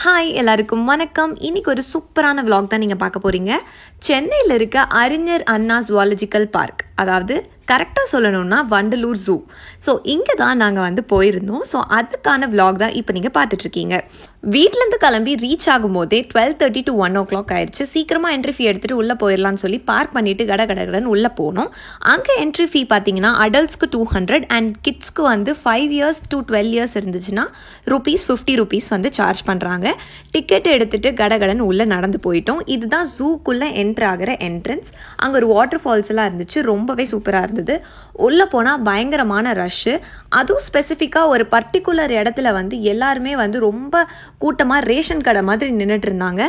Hi எல்லாருக்கும் வணக்கம். இன்னைக்கு ஒரு சூப்பரான vlog தான் நீங்கள் பார்க்க போகிறீங்க. சென்னையில் இருக்க அறிஞர் அண்ணா ஜுவாலஜிக்கல் பார்க், அதாவது கரெக்டாக சொல்லணும்னா வண்டலூர் ஜூ. ஸோ இங்கே தான் நாங்கள் போயிருந்தோம். ஸோ அதுக்கான vlog தான் இப்போ நீங்கள் பார்த்துட்ருக்கீங்க. வீட்டிலேருந்து கிளம்பி ரீச் ஆகும்போதே 12:30 to 1 o'clock ஆயிடுச்சு. சீக்கிரமாக என்ட்ரி ஃபீ எடுத்துகிட்டு உள்ளே போயிடலான்னு சொல்லி பார்க் பண்ணிவிட்டு கடகடன்னு உள்ளே போனோம். அங்கே என்ட்ரி ஃபீ பார்த்தீங்கன்னா அடல்ட்ஸ்க்கு 200 அண்ட் கிட்ஸ்க்கு 5 years to 12 years இருந்துச்சுன்னா ₹50 சார்ஜ் பண்ணுறாங்க. டிக்கெட் எடுத்துகிட்டு கடகடன்னு உள்ளே நடந்து போயிட்டோம். இதுதான் ஜூக்குள்ளே என்ட்ரு ஆகிற என்ட்ரன்ஸ். அங்கே ஒரு வாட்டர் ஃபால்ஸ் எல்லாம் இருந்துச்சு. ரொம்பவே சூப்பராக இருந்தது. உள்ளே போனால் பயங்கரமான ரஷ்ஷு. அதுவும் ஸ்பெசிஃபிக்காக ஒரு பர்டிகுலர் இடத்துல எல்லாருமே ரொம்ப கூட்டமாக ரேஷன் கடை மாதிரி நின்றுட்டு இருந்தாங்க.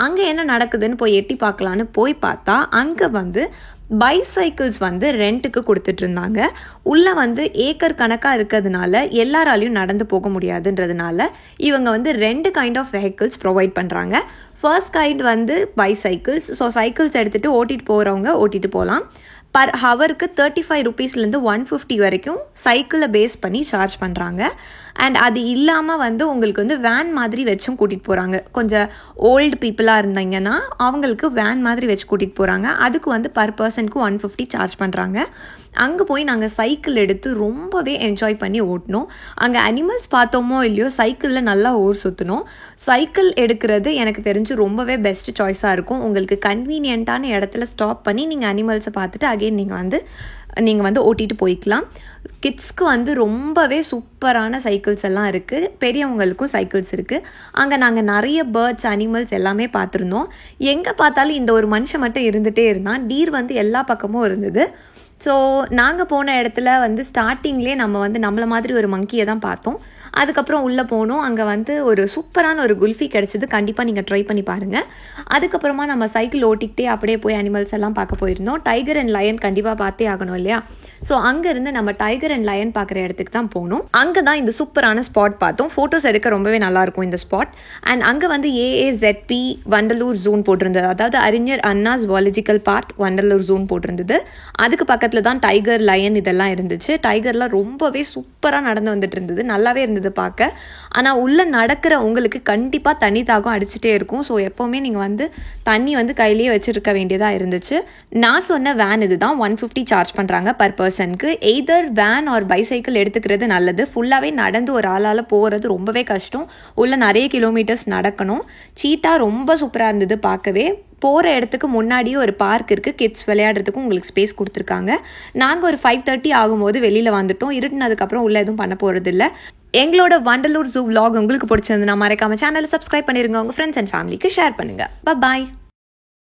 அங்கே என்ன நடக்குதுன்னு போய் எட்டி பார்க்கலான்னு போய் பார்த்தா அங்கே பைசைக்கிள்ஸ் ரெண்ட்டுக்கு கொடுத்துட்டு இருந்தாங்க. உள்ளே ஏக்கர் கணக்காக இருக்கிறதுனால எல்லாராலையும் நடந்து போக முடியாதுன்றதுனால இவங்க 2 கைண்ட் ஆஃப் வெஹிக்கிள்ஸ் ப்ரொவைட் பண்ணுறாங்க. First kind bicycles. So cycles எடுத்துகிட்டு ஓட்டிகிட்டு போகிறவங்க ஓட்டிகிட்டு போகலாம். பர் ஹவருக்கு ₹35 150 வரைக்கும் சைக்கிளை பேஸ் பண்ணி சார்ஜ் பண்ணுறாங்க. அண்ட் அது இல்லாமல் உங்களுக்கு வேன் மாதிரி வச்சும் கூட்டிகிட்டு போகிறாங்க. கொஞ்சம் ஓல்டு பீப்புளாக இருந்தீங்கன்னா அவங்களுக்கு வேன் மாதிரி வச்சு கூட்டிகிட்டு போகிறாங்க. அதுக்கு பர் பர்சனுக்கு 150 சார்ஜ் பண்ணுறாங்க. அங்கே போய் நாங்கள் சைக்கிள் எடுத்து ரொம்பவே என்ஜாய் பண்ணி ஓட்டினோம். அங்கே அனிமல்ஸ் பார்த்தோமோ இல்லையோ சைக்கிளில் நல்லா ஊர் சுற்றினோம். சைக்கிள் எடுக்கிறது எனக்கு தெரிஞ்சு ரொம்பவே பெஸ்ட் சாய்ஸாக இருக்கும். உங்களுக்கு கன்வீனியண்ட்டான இடத்துல ஸ்டாப் பண்ணி நீங்கள் அனிமல்ஸை பார்த்துட்டு அகெயின் நீங்கள் ஓட்டிகிட்டு போய்க்கலாம். கிட்ஸ்க்கு ரொம்பவே சூப்பரான சைக்கிள்ஸ் எல்லாம் இருக்குது. பெரியவங்களுக்கும் சைக்கிள்ஸ் இருக்குது. அங்கே நாங்கள் நிறைய பேர்ட்ஸ், அனிமல்ஸ் எல்லாமே பார்த்துருந்தோம். எங்கே பார்த்தாலும் இந்த ஒரு மனுஷன் மட்டும் இருந்துகிட்டே இருந்தான். டீர் எல்லா பக்கமும் இருந்தது. ஸோ நாங்கள் போன இடத்துல ஸ்டார்டிங்லேயே நம்மளை மாதிரி ஒரு மங்கியை தான் பார்த்தோம். அதுக்கப்புறம் உள்ளே போனோம். அங்கே ஒரு சூப்பரான ஒரு குல்ஃபி கிடச்சிது. கண்டிப்பாக நீங்கள் ட்ரை பண்ணி பாருங்கள். அதுக்கப்புறமா நம்ம சைக்கிள் ஓட்டிக்கிட்டே அப்படியே போய் அனிமல்ஸ் எல்லாம் பார்க்க போயிருந்தோம். டைகர் அண்ட் லயன் கண்டிப்பாக பார்த்தே ஆகணும் இல்லையா? ஸோ அங்கேருந்து நம்ம டைகர் அண்ட் லயன் பார்க்குற இடத்துக்கு தான் போனோம். அங்கே தான் இந்த சூப்பரான ஸ்பாட் பார்த்தோம். ஃபோட்டோஸ் எடுக்க ரொம்பவே நல்லாயிருக்கும் இந்த ஸ்பாட். அண்ட் அங்கே AAZP வண்டலூர் ஜூன் போட்டிருந்தது. அதாவது அறிஞர் அண்ணா ஜுவாலஜிக்கல் பார்க் வண்டலூர் ஜூன் போட்டிருந்தது. அதுக்கு பக்கத்தில் தான் டைகர், லயன் இதெல்லாம் இருந்துச்சு. டைகர்லாம் ரொம்பவே சூப்பராக நடந்து வந்துட்டு இருந்தது. நல்லாவே இருந்தது பார்க்க. ஆனால் உள்ளே நடக்கிற உங்களுக்கு கண்டிப்பாக தண்ணி தாகம் அடிச்சுட்டே இருக்கும். ஸோ எப்போவுமே நீங்கள் தண்ணி கையிலேயே வச்சுருக்க வேண்டியதாக இருந்துச்சு. நான் சொன்ன வேன் இது தான். 150 சார்ஜ் பண்ணுறாங்க பர் பர்சனுக்கு. எய்தர் வேன் ஆர் பைசைக்கிள் எடுத்துக்கிறது நல்லது. ஃபுல்லாகவே நடந்து ஒரு ஆளால் போகிறது ரொம்பவே கஷ்டம். உள்ள நிறைய கிலோமீட்டர்ஸ் நடக்கணும். சீட்டா ரொம்ப சூப்பராக இருந்தது பார்க்கவே. போகிற இடத்துக்கு முன்னாடியே ஒரு பார்க் இருக்குது. கிட்ஸ் விளையாடுறதுக்கும் உங்களுக்கு ஸ்பேஸ் கொடுத்துருக்காங்க. நாங்கள் ஒரு 5:30 ஆகும்போது வெளியில் வந்துட்டோம். இருட்டினதுக்கப்புறம் உள்ளே எதுவும் பண்ண போகிறது இல்லை. எங்களோட வண்டலூர் ஜூ vlog உங்களுக்கு பிடிச்சிருந்துன்னா மறக்காம சேனலை சப்ஸ்கிரைப் பண்ணிருங்க. உங்கள் ஃப்ரெண்ட்ஸ் அண்ட் ஃபேமிலிக்கு ஷேர் பண்ணுங்கள். பாய்.